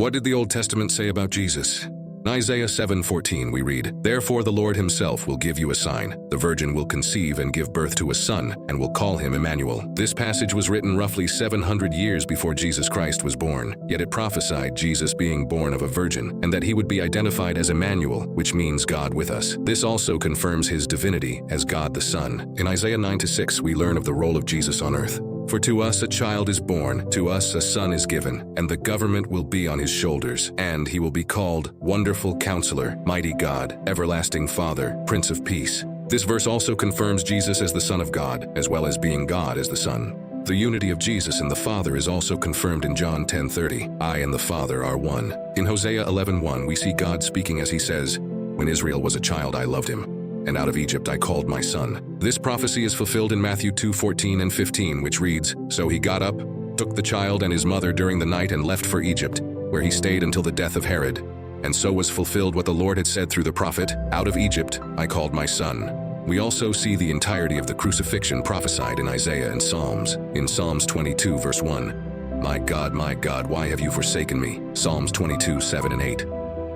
What did the Old Testament say about Jesus? In Isaiah 7:14 we read, "Therefore the Lord himself will give you a sign. The virgin will conceive and give birth to a son, and will call him Emmanuel." This passage was written roughly 700 years before Jesus Christ was born, yet it prophesied Jesus being born of a virgin, and that he would be identified as Emmanuel, which means God with us. This also confirms his divinity as God the Son. In Isaiah 9:6 we learn of the role of Jesus on earth. "For to us a child is born, to us a son is given, and the government will be on his shoulders. And he will be called Wonderful Counselor, Mighty God, Everlasting Father, Prince of Peace." This verse also confirms Jesus as the Son of God, as well as being God as the Son. The unity of Jesus and the Father is also confirmed in John 10:30. "I and the Father are one." In Hosea 11:1 we see God speaking as he says, "When Israel was a child I loved him, and out of Egypt I called my son." This prophecy is fulfilled in Matthew 2:14 and 15, which reads, "So he got up, took the child and his mother during the night and left for Egypt, where he stayed until the death of Herod. And so was fulfilled what the Lord had said through the prophet, 'Out of Egypt I called my son.'" We also see the entirety of the crucifixion prophesied in Isaiah and Psalms. In Psalms 22 verse 1, my God, why have you forsaken me?" Psalms 22:7 and 8,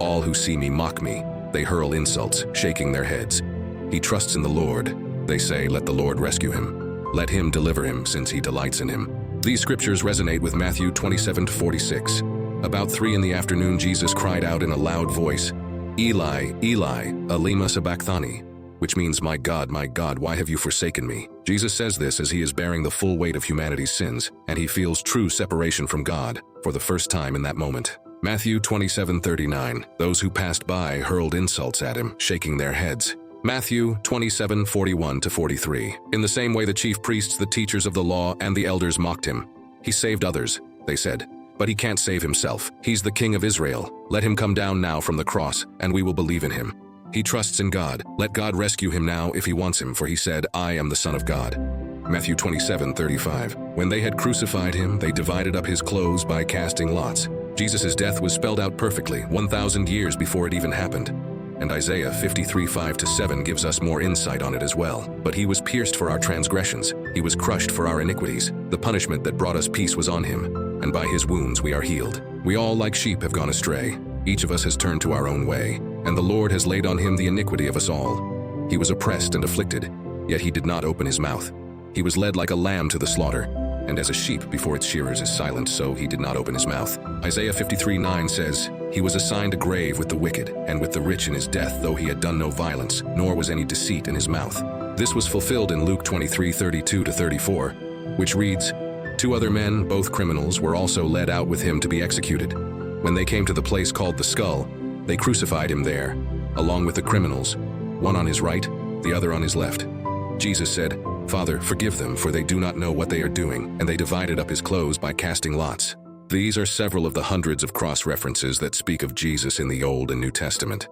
"All who see me mock me. They hurl insults, shaking their heads. He trusts in the Lord. They say, 'Let the Lord rescue him. Let him deliver him, since he delights in him.'" These scriptures resonate with Matthew 27:46. About 3 in the afternoon, Jesus cried out in a loud voice, "Eli, Eli, lema sabachthani," which means, my God, why have you forsaken me?" Jesus says this as he is bearing the full weight of humanity's sins, and he feels true separation from God for the first time in that moment. Matthew 27:39, "Those who passed by hurled insults at him, shaking their heads." Matthew 27:41-43, "In the same way the chief priests, the teachers of the law, and the elders mocked him. He saved others, they said, but he can't save himself. He's the King of Israel. Let him come down now from the cross, and we will believe in him. He trusts in God. Let God rescue him now if he wants him, for he said, 'I am the Son of God.'" Matthew 27:35, "When they had crucified him, they divided up his clothes by casting lots." Jesus' death was spelled out perfectly, 1,000 years before it even happened. And Isaiah 53:5-7 gives us more insight on it as well. "But he was pierced for our transgressions, he was crushed for our iniquities. The punishment that brought us peace was on him, and by his wounds we are healed. We all like sheep have gone astray. Each of us has turned to our own way, and the Lord has laid on him the iniquity of us all. He was oppressed and afflicted, yet he did not open his mouth. He was led like a lamb to the slaughter, and as a sheep before its shearers is silent, so he did not open his mouth." Isaiah 53:9 says, "He was assigned a grave with the wicked, and with the rich in his death, though he had done no violence, nor was any deceit in his mouth." This was fulfilled in Luke 23:32-34, which reads, "2 other men, both criminals, were also led out with him to be executed. When they came to the place called the Skull, they crucified him there, along with the criminals, one on his right, the other on his left. Jesus said, 'Father, forgive them, for they do not know what they are doing,' and they divided up his clothes by casting lots." These are several of the hundreds of cross-references that speak of Jesus in the Old and New Testament.